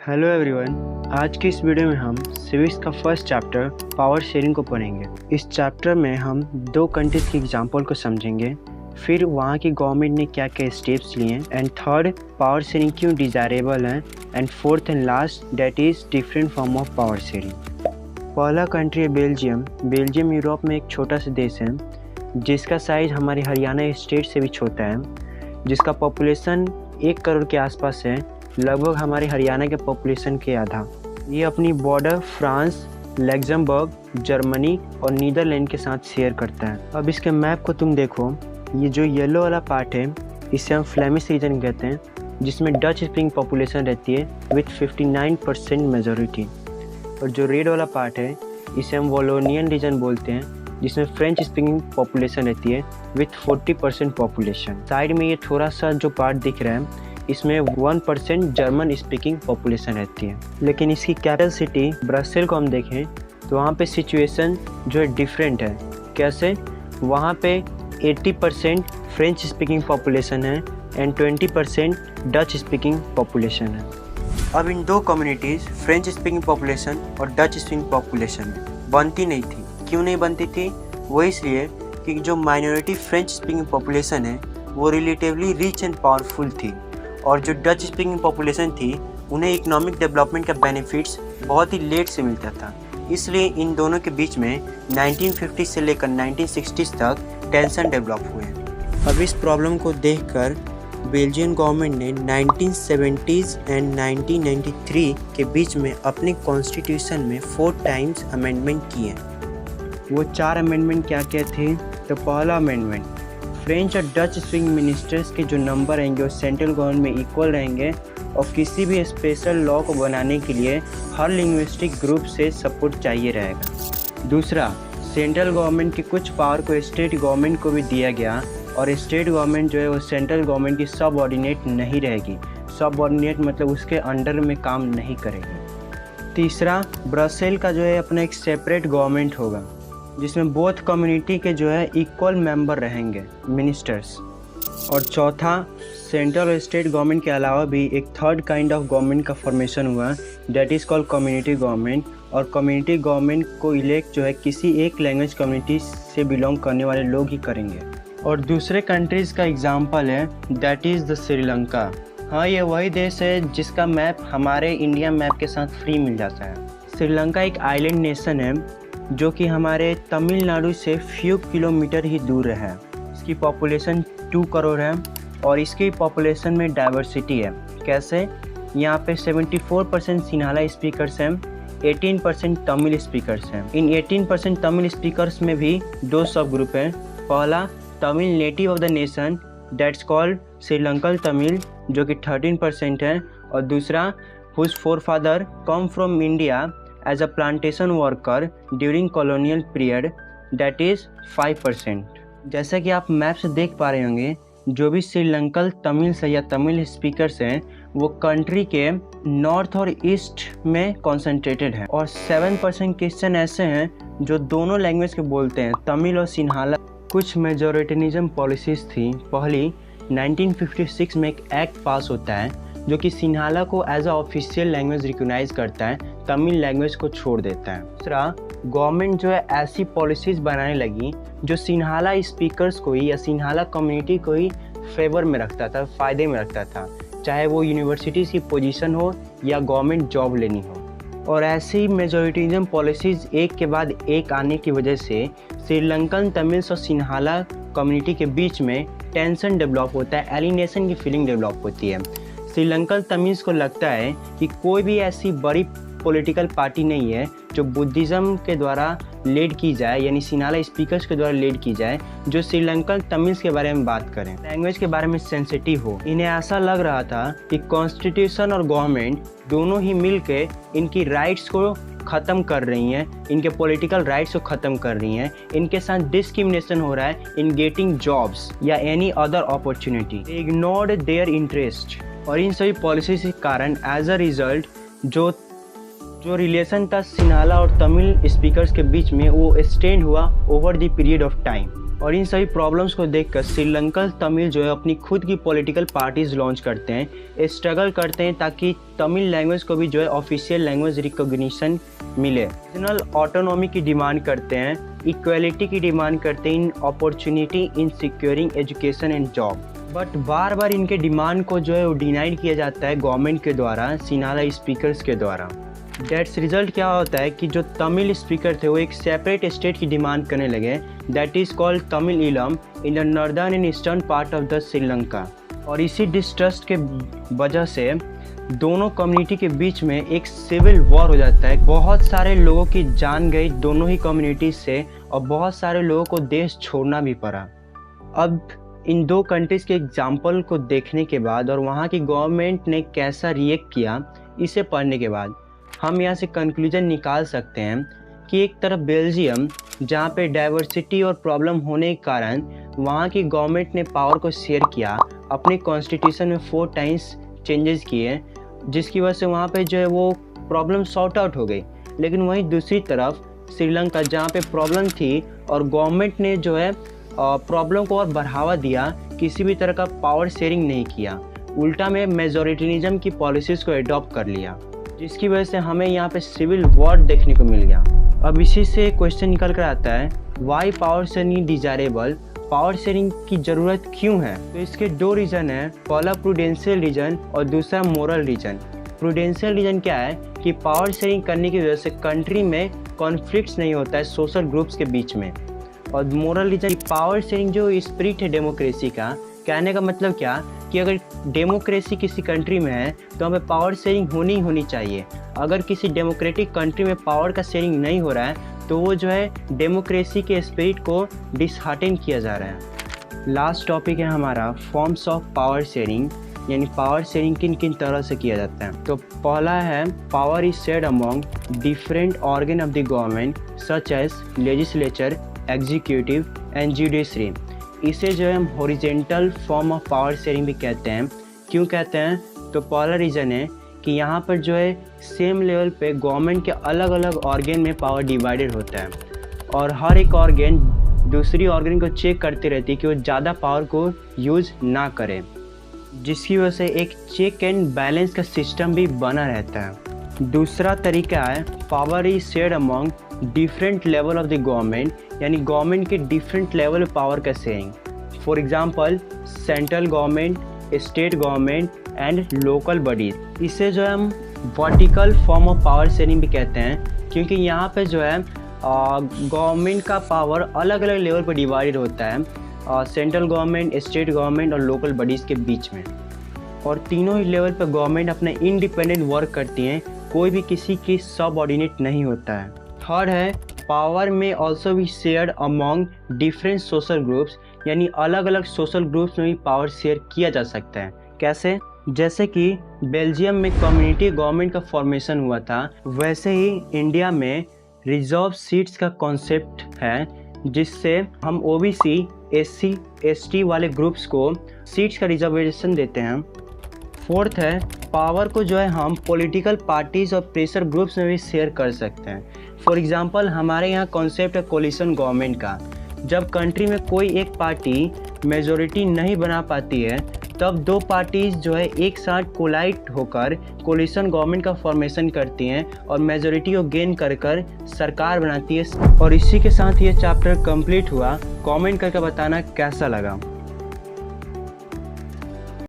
Hello everyone, आज की इस वीडियो में हम सिविक्स का फर्स्ट चैप्टर पावर शेयरिंग को पढ़ेंगे। इस चैप्टर में हम दो कंट्रीज की एग्जांपल को समझेंगे, फिर वहाँ की गवर्नमेंट ने क्या क्या स्टेप्स लिए, एंड थर्ड पावर शेयरिंग क्यों डिज़ायरेबल है, and fourth and last that is different form of power sharing. पहला कंट्री है बेल्जियम। बेल्जियम यूरोप में एक छोटा सा देश है जिसका साइज़ हमारे हरियाणा स्टेट से भी छोटा है, जिसका पॉपुलेशन 1 करोड़ के आसपास है, लगभग हमारे हरियाणा के पॉपुलेशन के आधा। ये अपनी बॉर्डर फ्रांस, लग्जमबर्ग, जर्मनी और नीदरलैंड के साथ शेयर करता है। अब इसके मैप को तुम देखो, ये जो येलो वाला पार्ट है इसे हम फ्लेमिश रीजन कहते हैं, जिसमें डच स्पीकिंग पॉपुलेशन रहती है विथ 59% मेजॉरिटी, और जो रेड वाला पार्ट है इसे हम वॉलोनियन रीजन बोलते हैं, जिसमें फ्रेंच स्पीकिंग पॉपुलेशन रहती है विथ 40% पॉपुलेशन। साइड में ये थोड़ा सा जो पार्ट दिख रहा है इसमें 1% जर्मन स्पीकिंग पॉपुलेशन रहती है। लेकिन इसकी कैपिटल सिटी ब्रसेल को हम देखें तो वहाँ पे सिचुएशन जो है डिफरेंट है। कैसे? वहाँ पे 80% फ्रेंच स्पीकिंग पॉपुलेशन है एंड 20% डच स्पीकिंग पॉपुलेशन है। अब इन दो कम्युनिटीज़ फ्रेंच स्पीकिंग पॉपुलेशन और डच स्पीकिंग पॉपुलेशन बनती नहीं थी। क्यों नहीं बनती थी? वो इसलिए कि जो माइनॉरिटी फ्रेंच स्पीकिंग पॉपुलेशन है वो रिलेटिवली रिच एंड पावरफुल थी, और जो डच स्पीकिंग पॉपुलेशन थी उन्हें इकोनॉमिक डेवलपमेंट का बेनिफिट्स बहुत ही लेट से मिलता था। इसलिए इन दोनों के बीच में 1950 से लेकर 1960s तक टेंशन डेवलप हुए। अब इस प्रॉब्लम को देखकर बेल्जियन गवर्नमेंट ने 1970s एंड 1993 के बीच में अपने कॉन्स्टिट्यूशन में 4 टाइम्स अमेंडमेंट किए। वो 4 अमेंडमेंट क्या क्या थे? तो पहला अमेंडमेंट, फ्रेंच और डच स्पीकिंग मिनिस्टर्स के जो नंबर रहेंगे वो सेंट्रल गवर्नमेंट में इक्वल रहेंगे, और किसी भी स्पेशल लॉ को बनाने के लिए हर लिंग्विस्टिक ग्रुप से सपोर्ट चाहिए रहेगा। दूसरा, सेंट्रल गवर्नमेंट के कुछ पावर को स्टेट गवर्नमेंट को भी दिया गया, और स्टेट गवर्नमेंट जो है वो सेंट्रल गवर्नमेंट की सबऑर्डिनेट नहीं रहेगी। सबऑर्डिनेट मतलब उसके अंडर में काम नहीं करेगी। तीसरा, ब्रसेल का जो है अपना एक सेपरेट गवर्नमेंट होगा, जिसमें बोथ कम्युनिटी के जो है इक्वल मेंबर रहेंगे मिनिस्टर्स। और चौथा, सेंट्रल और स्टेट गवर्नमेंट के अलावा भी एक थर्ड काइंड ऑफ गवर्नमेंट का फॉर्मेशन हुआ, that is called community government. और कम्युनिटी गवर्नमेंट को इलेक्ट जो है किसी एक लैंग्वेज कम्युनिटी से बिलोंग करने वाले लोग ही करेंगे। और दूसरे कंट्रीज़ का एग्जाम्पल है दैट इज़ द श्रीलंका। हाँ, ये वही देश है जिसका मैप हमारे इंडिया मैप के साथ फ्री मिल जाता है। श्रीलंका एक आइलैंड नेशन है जो कि हमारे तमिलनाडु से फ्यू किलोमीटर ही दूर है। इसकी पॉपुलेशन 2 करोड़ है, और इसकी पॉपुलेशन में डाइवर्सिटी है। कैसे? यहाँ पे 74% सिन्हाला स्पीकर्स हैं, 18% तमिल स्पीकर्स हैं। इन 18% तमिल स्पीकर्स में भी 2 सब ग्रुप हैं। पहला, Tamil native of the nation that's called Sri Lankan Tamil, जो कि 13% है, और दूसरा, whose forefather come from India as a plantation worker during colonial period, that is 5%। जैसा कि आप मैप से देख पा रहे होंगे, जो भी श्रीलंकन तमिल से या तमिल स्पीकर्स हैं वो कंट्री के नॉर्थ और ईस्ट में कॉन्सेंट्रेटेड है, और 7% क्रिश्चियन ऐसे हैं जो दोनों लैंग्वेज के बोलते हैं, तमिल और सिन्हाला। कुछ मेजोरिटेनिज्म पॉलिसीज़ थी। पहली, 1956 में एक एक्ट पास होता है जो कि सिन्हाला को as a official language recognise करता है, तमिल लैंग्वेज को छोड़ देता है। दूसरा, गवर्नमेंट जो है ऐसी पॉलिसीज़ बनाने लगी जो सिन्हाला स्पीकर्स को ही या सिन्हाला कम्युनिटी को ही फेवर में रखता था, फ़ायदे में रखता था, चाहे वो यूनिवर्सिटीज़ की पोजीशन हो या गवर्नमेंट जॉब लेनी हो। और ऐसी मेजॉरिटिज्म पॉलिसीज़ एक के बाद एक आने की वजह से श्रीलंकन तमिल्स और सिन्हाला कम्युनिटी के बीच में टेंशन डेवलप होता है, एलिनेशन की फीलिंग डेवलप होती है। श्रीलंकन तमिल्स को लगता है कि कोई भी ऐसी बड़ी पॉलिटिकल पार्टी नहीं है जो बुद्धिज़्म के द्वारा लीड की जाए, यानी सिन्हाला स्पीकर्स के द्वारा लीड की जाए, जो श्रीलंकन तमिल्स के बारे में बात करें, लैंग्वेज के बारे में सेंसिटिव हो। इन्हें ऐसा लग रहा था कि कॉन्स्टिट्यूशन और गवर्नमेंट दोनों ही मिलके इनकी राइट्स को ख़त्म कर रही हैं, इनके पॉलिटिकल राइट्स को ख़त्म कर रही हैं, इनके साथ डिस्क्रिमिनेशन हो रहा है इन गेटिंग जॉब्स या any other opportunity. They ignored their interest, और इन सभी पॉलिसीज के कारण एज अ रिजल्ट जो रिलेशन था सिन्हाला और तमिल स्पीकर्स के बीच में वो एक्सटेंड हुआ over the period of time. और इन सभी प्रॉब्लम्स को देखकर श्रीलंकन तमिल जो है अपनी खुद की पॉलिटिकल पार्टीज लॉन्च करते हैं, स्ट्रगल करते हैं ताकि तमिल लैंग्वेज को भी जो है ऑफिशियल लैंग्वेज रिकॉग्निशन मिले। रीजनल ऑटोनॉमी की डिमांड करते हैं, इक्वलिटी की डिमांड करते हैं in opportunity in securing education and job. But बार बार इनके डिमांड को जो है वो डिनाइड किया जाता है गवर्नमेंट के द्वारा, सिनाला स्पीकर्स के द्वारा। दैट्स रिजल्ट क्या होता है कि जो तमिल स्पीकर थे वो एक सेपरेट स्टेट की डिमांड करने लगे, that is called Tamil Eelam in the northern and eastern part of the Sri Lanka. और इसी डिस्ट्रस्ट के वजह से दोनों कम्युनिटी के बीच में एक सिविल वॉर हो जाता है। बहुत सारे लोगों की जान गई दोनों ही कम्युनिटी से और बहुत सारे लोगों को देश छोड़ना भी पड़ा। अब इन दो कंट्रीज़ के एग्जाम्पल को देखने के बाद और वहाँ की गवर्नमेंट ने कैसा रिएक्ट किया, इसे पढ़ने के बाद हम यहाँ से कंक्लूजन निकाल सकते हैं कि एक तरफ बेल्जियम जहाँ पे डाइवर्सिटी और प्रॉब्लम होने के कारण वहाँ की गवर्नमेंट ने पावर को शेयर किया, अपने कॉन्स्टिट्यूशन में 4 टाइम्स चेंजेस किए, जिसकी वजह से वहाँ पे जो है वो प्रॉब्लम सॉर्ट आउट हो गई। लेकिन वहीं दूसरी तरफ श्रीलंका जहाँ पे प्रॉब्लम थी और गवर्नमेंट ने जो है प्रॉब्लम को और बढ़ावा दिया, किसी भी तरह का पावर शेयरिंग नहीं किया, उल्टा में मेजोरिटनिज्म की पॉलिसीज़ को एडॉप्ट कर लिया, जिसकी वजह से हमें यहाँ पे सिविल वॉर देखने को मिल गया। अब इसी से क्वेश्चन निकल कर आता है, why power sharing desirable, power sharing की ज़रूरत क्यों है? तो इसके 2 रीज़न है, पहला प्रूडेंशियल रीजन और दूसरा मोरल रीजन। प्रूडेंशियल रीजन क्या है कि पावर शेयरिंग करने की वजह से कंट्री में कॉन्फ्लिक्ट्स नहीं होता है सोशल ग्रुप्स के बीच में। और मोरल रीजन, पावर शेयरिंग जो स्पिरिट है डेमोक्रेसी का, कहने का मतलब क्या कि अगर डेमोक्रेसी किसी कंट्री में है तो हमें पावर शेयरिंग होनी ही होनी चाहिए। अगर किसी डेमोक्रेटिक कंट्री में पावर का शेयरिंग नहीं हो रहा है तो वो जो है डेमोक्रेसी के स्पिरिट को डिसहार्टन किया जा रहा है। लास्ट टॉपिक है हमारा फॉर्म्स ऑफ पावर शेयरिंग, यानी पावर शेयरिंग किन किन तरह से किया जाता है। तो पहला है power is shared among different organ of the government such as legislature, executive and judiciary. इसे जो है हम horizontal form of power sharing भी कहते हैं। क्यों कहते हैं? तो पहला रीज़न है कि यहाँ पर जो है सेम लेवल पे गवर्नमेंट के अलग अलग ऑर्गन में पावर डिवाइडेड होता है और हर एक ऑर्गन दूसरी ऑर्गन को चेक करती रहती है कि वो ज़्यादा पावर को यूज़ ना करे, जिसकी वजह से एक चेक एंड बैलेंस का सिस्टम भी बना रहता है। दूसरा तरीका है power is shared among different level of the government, यानी गवर्नमेंट के डिफरेंट लेवल पावर का sharing. For example central government, state government and local bodies. इसे जो है हम vertical form of power sharing भी कहते हैं, क्योंकि यहाँ पे जो है गवर्नमेंट का पावर अलग अलग लेवल पर डिवाइडेड होता है, सेंट्रल गवर्नमेंट, स्टेट गवर्नमेंट और लोकल बॉडीज़ के बीच में। और तीनों ही लेवल पर गवर्नमेंट अपना इंडिपेंडेंट वर्क करती हैं, कोई भी किसी की सबऑर्डिनेट नहीं होता है। थर्ड है पावर में ऑल्सो भी shared among different social groups, यानी अलग अलग सोशल ग्रुप्स में भी पावर शेयर किया जा सकता है। कैसे? जैसे कि बेल्जियम में कम्युनिटी गवर्नमेंट का फॉर्मेशन हुआ था, वैसे ही इंडिया में रिजर्व सीट्स का कॉन्सेप्ट है, जिससे हम ओबीसी, एससी, एसटी वाले ग्रुप्स को सीट्स का रिजर्वेशन देते हैं। फोर्थ है पावर को जो है हम पॉलिटिकल पार्टीज़ और प्रेशर ग्रुप्स में भी शेयर कर सकते हैं। फॉर एग्जांपल हमारे यहाँ कॉन्सेप्ट है कोलिशन गवर्नमेंट का। जब कंट्री में कोई एक पार्टी मेजॉरिटी नहीं बना पाती है, तब 2 पार्टीज़ जो है एक साथ कोलाइड होकर कोलिशन गवर्नमेंट का फॉर्मेशन करती हैं और मेजॉरिटी को गेन कर सरकार बनाती है। और इसी के साथ ये चैप्टर कंप्लीट हुआ। कमेंट करके बताना कैसा लगा।